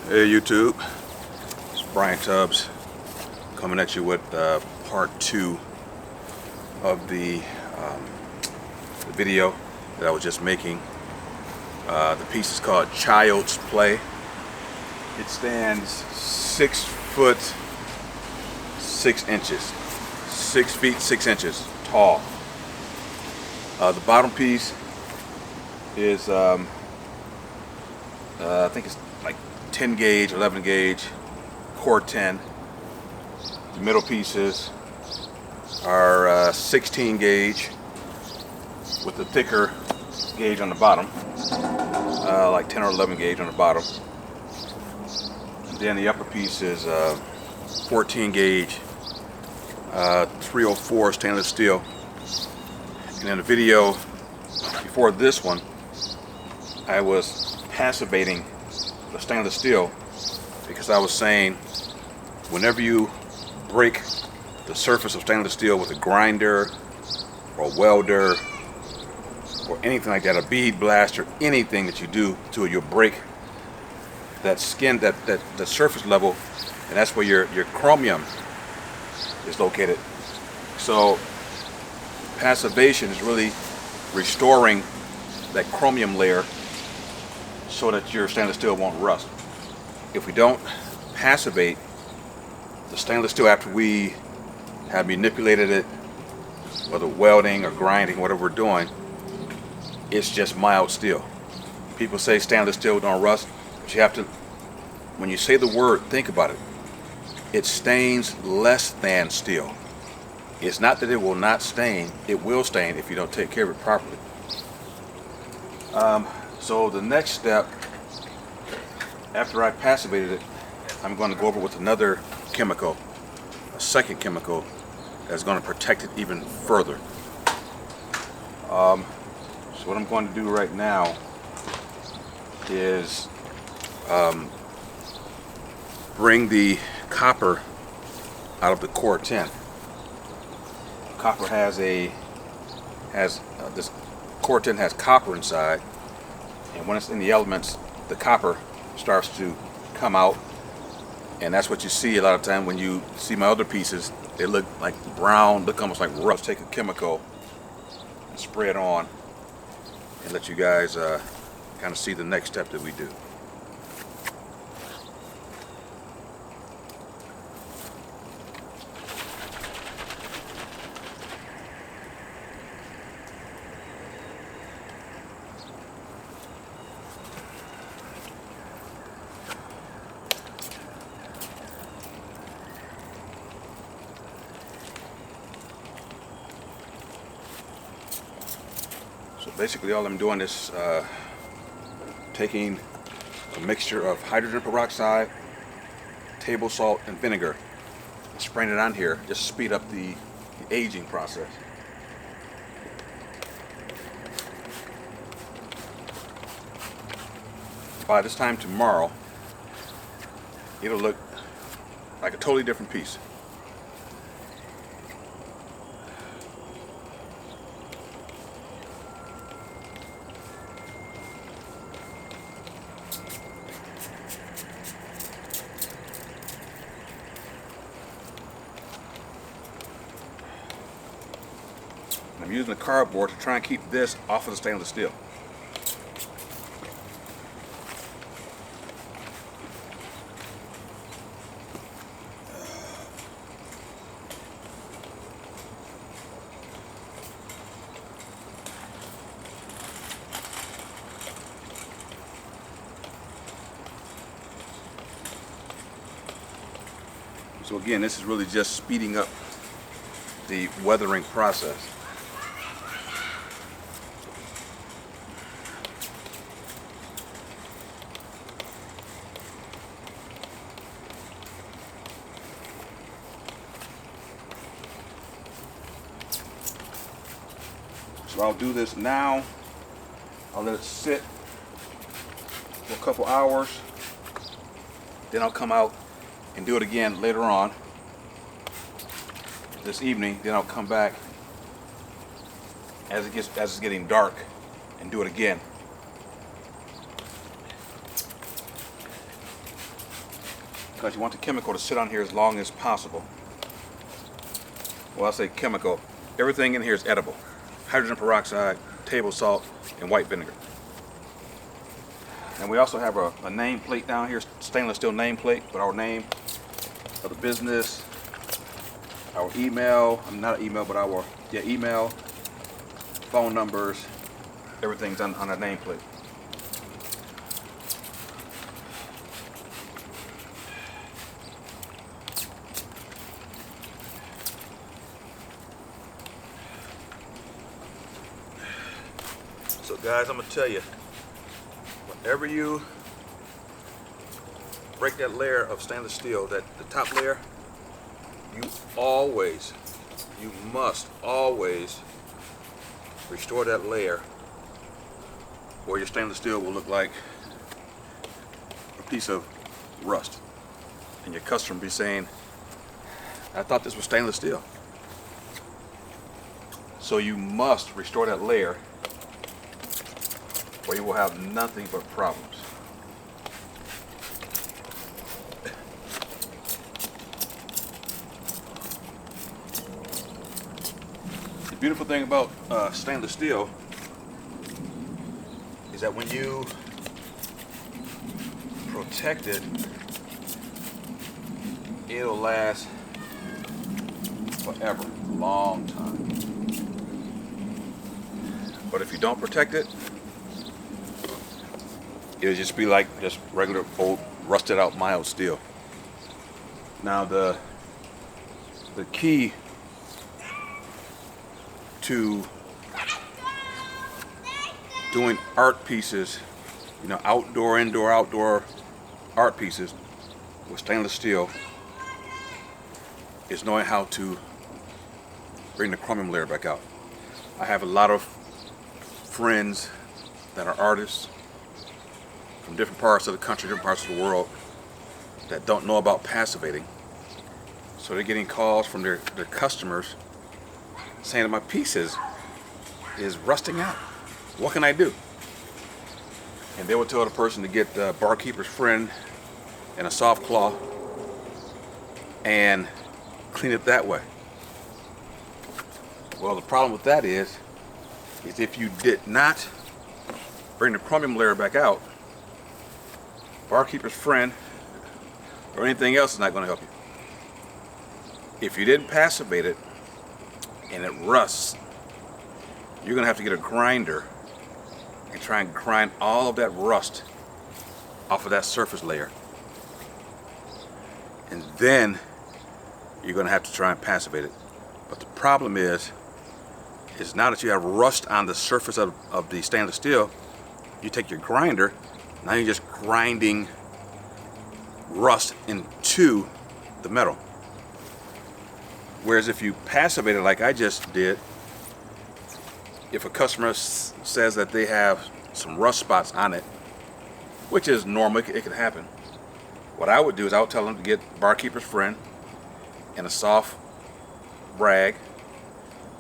Hey YouTube, it's Brian Tubbs coming at you with part 2 of the video that I was just making. The piece is called Child's Play. It stands 6 foot 6 inches, 6 feet 6 inches tall. The bottom piece is I think it's like 10 gauge, 11 gauge, Corten. The middle pieces are 16 gauge with the thicker gauge on the bottom, like 10 or 11 gauge on the bottom. And then the upper piece is 14 gauge, 304 stainless steel. And in the video before this one, I was passivating the stainless steel because I was saying whenever you break the surface of stainless steel with a grinder or welder or anything like that, a bead blaster, anything that you do to it, you'll break that skin, that surface level, and that's where your chromium is located. So passivation is really restoring that chromium layer so that your stainless steel won't rust. If we don't passivate the stainless steel after we have manipulated it, whether welding or grinding, whatever we're doing, it's just mild steel. People say stainless steel don't rust, but you have to, when you say the word, think about it. It stains less than steel. It's not that it will not stain, it will stain if you don't take care of it properly. So the next step, after I passivated it, I'm going to go over with another chemical, a second chemical that's going to protect it even further. So what I'm going to do right now is bring the copper out of the Corten. Copper this Corten has copper inside, and when it's in the elements, the copper starts to come out, and that's what you see a lot of time when you see my other pieces. They look like brown, look almost like rust. Take a chemical and spray it on and let you guys kind of see the next step that we do. So basically all I'm doing is taking a mixture of hydrogen peroxide, table salt, and vinegar and spraying it on here just to speed up the aging process. By this time tomorrow, it'll look like a totally different piece. I'm using the cardboard to try and keep this off of the stainless steel. So again, this is really just speeding up the weathering process. So I'll do this now. I'll let it sit for a couple hours. Then I'll come out and do it again later on this evening. Then I'll come back as it's getting dark and do it again. because you want the chemical to sit on here as long as possible. Well, I say chemical, everything in here is edible. Hydrogen peroxide, table salt, and white vinegar. And we also have a name plate down here, stainless steel name plate with our name of the business, our email, not email, but our email, phone numbers, everything's on our name plate. So guys, I'm gonna tell you, whenever you break that layer of stainless steel, the top layer, you must always restore that layer, or your stainless steel will look like a piece of rust. And your customer will be saying, I thought this was stainless steel. So you must restore that layer, or you will have nothing but problems. The beautiful thing about stainless steel is that when you protect it, it'll last forever, a long time. But if you don't protect it, it'll just be like just regular old rusted out mild steel. Now the key to doing art pieces, outdoor, indoor, outdoor art pieces with stainless steel is knowing how to bring the chromium layer back out. I have a lot of friends that are artists from different parts of the country, different parts of the world, that don't know about passivating. So they're getting calls from their customers saying that my piece is rusting out. What can I do? And they will tell the person to get the barkeeper's friend and a soft cloth and clean it that way. Well, the problem with that is if you did not bring the chromium layer back out, barkeeper's friend or anything else is not going to help you. If you didn't passivate it and it rusts, you're going to have to get a grinder and try and grind all of that rust off of that surface layer. And then you're going to have to try and passivate it. But the problem is now that you have rust on the surface of the stainless steel, you take your grinder, now you're just grinding rust into the metal. Whereas if you passivate it like I just did, if a customer says that they have some rust spots on it, which is normal, it can happen, what I would do is I would tell them to get barkeeper's friend and a soft rag,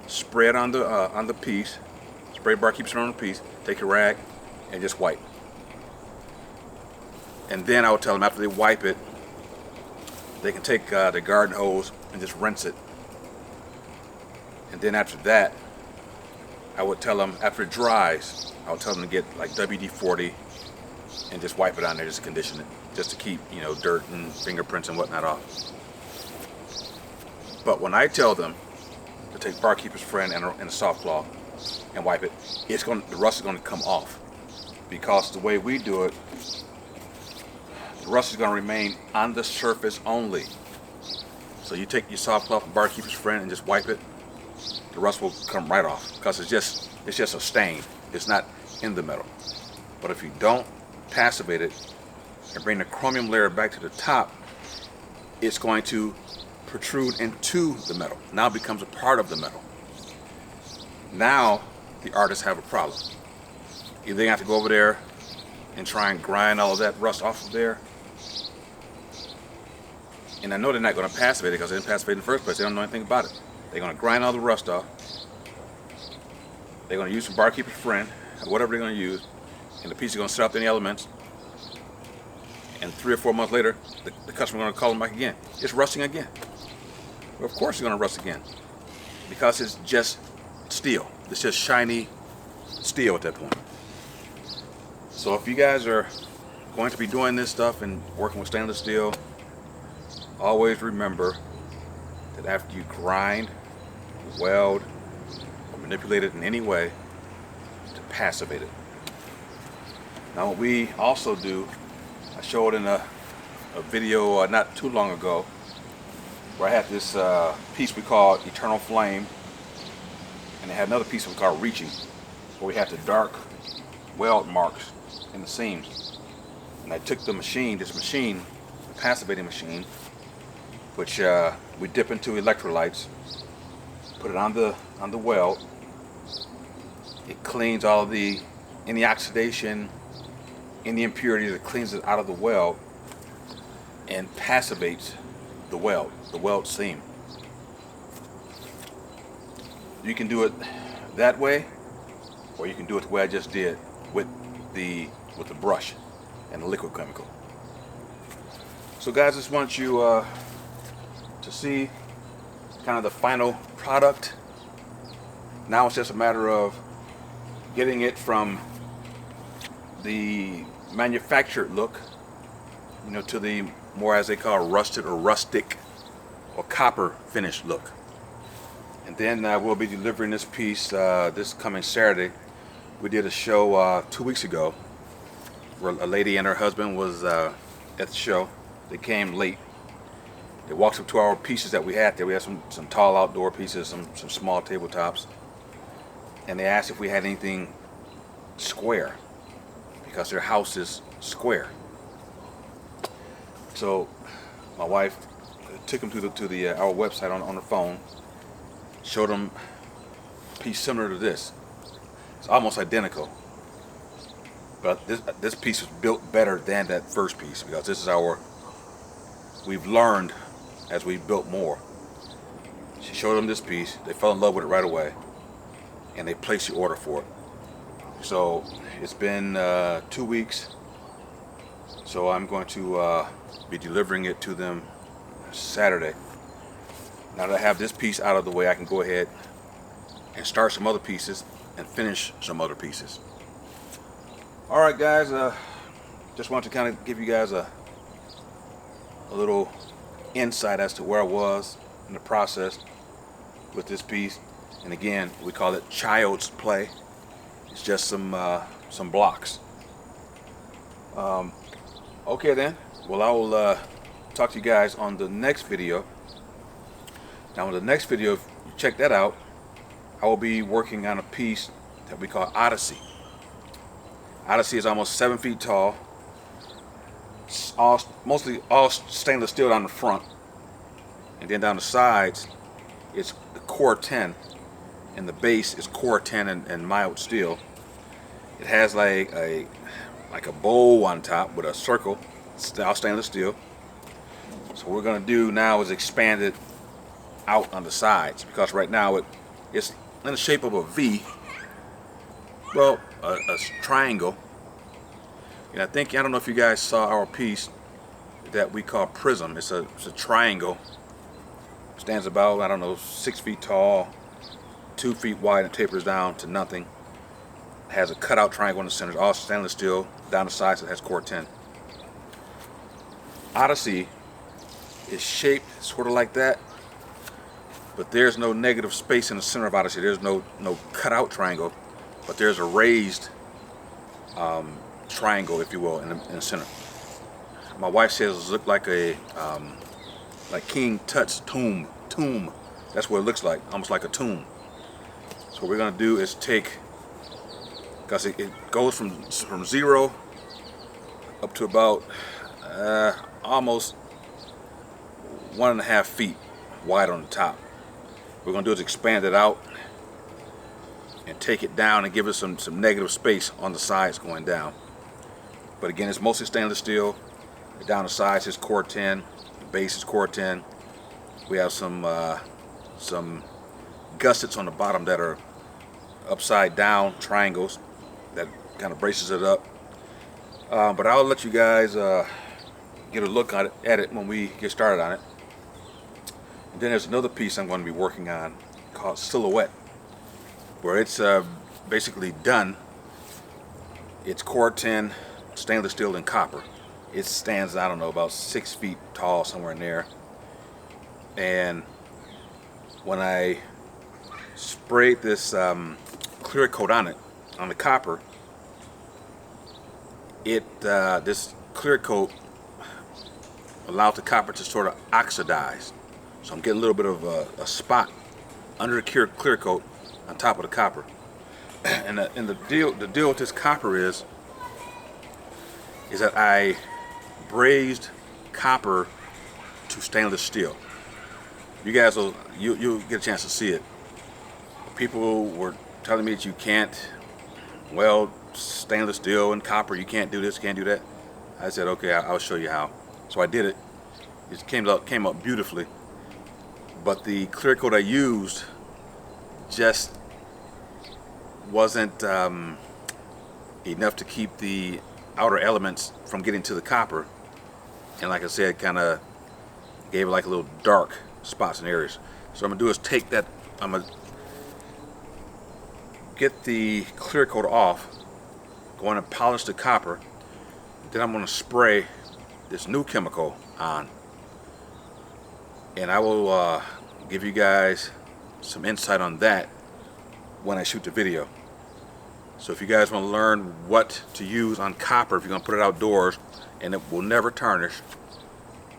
spray it on the piece, spray barkeeper's friend on the piece, take a rag and just wipe. And then I would tell them after they wipe it, they can take the garden hose and just rinse it. And then after that, I would tell them, after it dries, I would tell them to get like WD-40 and just wipe it on there, just to condition it, just to keep, dirt and fingerprints and whatnot off. But when I tell them to take barkeeper's friend and a soft cloth and wipe it, the rust is going to come off, because the way we do it, the rust is going to remain on the surface only. So you take your soft cloth and barkeeper's friend and just wipe it, the rust will come right off, because it's just a stain. It's not in the metal. But if you don't passivate it and bring the chromium layer back to the top, it's going to protrude into the metal. Now it becomes a part of the metal. Now the artists have a problem. Either they have to go over there and try and grind all of that rust off of there. And I know they're not going to passivate it because they didn't passivate in the first place. They don't know anything about it. They're going to grind all the rust off. They're going to use some barkeeper's friend, or whatever they're going to use, and the piece is going to sit out in the elements. and 3 or 4 months later, the customer going to call them back again. It's rusting again. Well, of course it's going to rust again, because it's just steel. It's just shiny steel at that point. So if you guys are going to be doing this stuff and working with stainless steel, always remember that after you grind, weld, or manipulate it in any way, to passivate it. Now what we also do, I showed in a video not too long ago, where I had this piece we call Eternal Flame, and I had another piece we call Reaching, where we had the dark weld marks in the seams. And I took the machine, the passivating machine, which we dip into electrolytes, put it on the weld. It cleans all of any oxidation, any impurities. It cleans it out of the weld and passivates the weld seam. You can do it that way, or you can do it the way I just did with the brush and the liquid chemical. So guys, I just want you to see kind of the final product. Now it's just a matter of getting it from the manufactured look, to the more, as they call, rusted or rustic or copper finished look. And then we'll be delivering this piece this coming Saturday. We did a show 2 weeks ago where a lady and her husband was at the show. They came late. They walked up to our pieces that we had there. We had some tall outdoor pieces, some small tabletops, and they asked if we had anything square, because their house is square. So my wife took them to our website on the phone, showed them a piece similar to this. It's almost identical, but this piece was built better than that first piece, because this is we've learned as we built more. She showed them this piece. They fell in love with it right away, and they placed the order for it. So it's been 2 weeks. So I'm going to be delivering it to them Saturday. Now that I have this piece out of the way, I can go ahead and start some other pieces and finish some other pieces. All right, guys. Just want to kind of give you guys a little insight as to where I was in the process with this piece. And again, we call it child's play. It's just some blocks. Okay then. Well, I will talk to you guys on the next video. Now, in the next video, if you check that out, I will be working on a piece that we call Odyssey. Odyssey is almost 7 feet tall. Mostly all stainless steel down the front, and then down the sides it's the Corten, and the base is Corten and mild steel. It has like a bowl on top with a circle, all stainless steel. So what we're going to do now is expand it out on the sides, because right now it's in the shape of a V, well, a triangle. And I don't know if you guys saw our piece that we call Prism. It's a triangle. Stands about, 6 feet tall, 2 feet wide, and tapers down to nothing. It has a cutout triangle in the center, all stainless steel. Down the sides it has Corten. Odyssey is shaped sort of like that, but there's no negative space in the center of Odyssey. There's no cutout triangle, but there's a raised triangle, if you will, in the center. My wife says it looks like like King Tut's tomb. That's what it looks like, almost like a tomb. So what we're gonna do is take, because it goes from 0 up to about almost 1.5 feet wide on the top. What we're gonna do is expand it out and take it down and give it some negative space on the sides going down. But again, it's mostly stainless steel. Down the sides is Corten, the base is Corten. We have some gussets on the bottom that are upside down triangles that kind of braces it up. But I'll let you guys get a look at it when we get started on it. And then there's another piece I'm going to be working on called Silhouette, where it's basically done. It's Corten, stainless steel, and copper. It stands, I don't know, about 6 feet tall, somewhere in there. And when I sprayed this clear coat on it, on the copper, this clear coat allowed the copper to sort of oxidize. So I'm getting a little bit of a spot under the clear coat on top of the copper. And the deal with this copper is that I brazed copper to stainless steel. You guys you'll get a chance to see it. People were telling me that you can't weld stainless steel and copper. You can't do this, can't do that. I said, okay, I'll show you how. So I did it. It came up beautifully. But the clear coat I used just wasn't enough to keep the outer elements from getting to the copper. And like I said, kind of gave it like a little dark spots and areas. So what I'm gonna do is take that, I'm gonna get the clear coat off, go in and polish the copper, then I'm gonna spray this new chemical on, and I will give you guys some insight on that when I shoot the video. So if you guys want to learn what to use on copper if you're going to put it outdoors and it will never tarnish,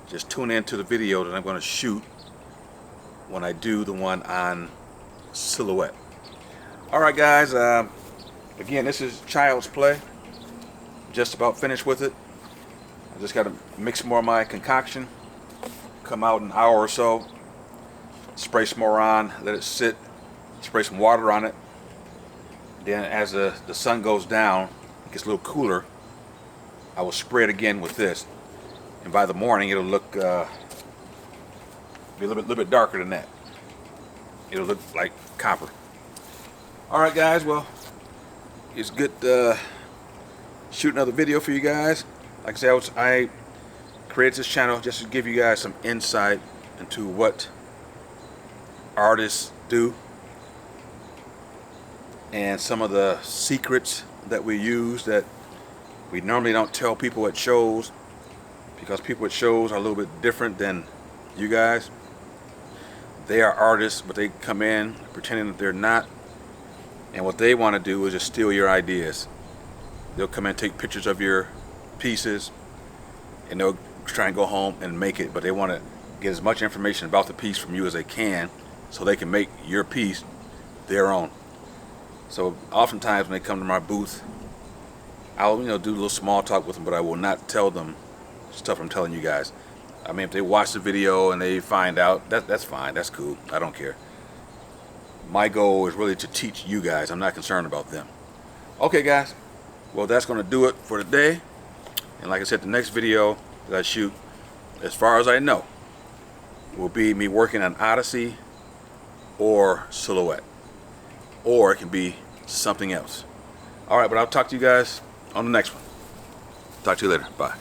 just tune in to the video that I'm going to shoot when I do the one on Silhouette. Alright guys, again, this is child's play. Just about finished with it. I just got to mix more of my concoction, come out in an hour or so, spray some more on, let it sit, spray some water on it. Then as the sun goes down, it gets a little cooler, I will spray it again with this. And by the morning it'll look be a little bit darker than that. It'll look like copper. Alright guys, well, it's good shoot another video for you guys. Like I said, I created this channel just to give you guys some insight into what artists do and some of the secrets that we use that we normally don't tell people at shows, because people at shows are a little bit different than you guys. They are artists, but they come in pretending that they're not, and what they want to do is just steal your ideas. They'll come in and take pictures of your pieces and they'll try and go home and make it, but they want to get as much information about the piece from you as they can so they can make your piece their own. So oftentimes when they come to my booth, I'll do a little small talk with them, but I will not tell them stuff I'm telling you guys. I mean, if they watch the video and they find out, that's fine, that's cool, I don't care. My goal is really to teach you guys. I'm not concerned about them. Okay guys, well that's going to do it for today. And like I said, the next video that I shoot, as far as I know, will be me working on Odyssey or Silhouette, or it can be something else. Alright, but I'll talk to you guys on the next one. Talk to you later. Bye.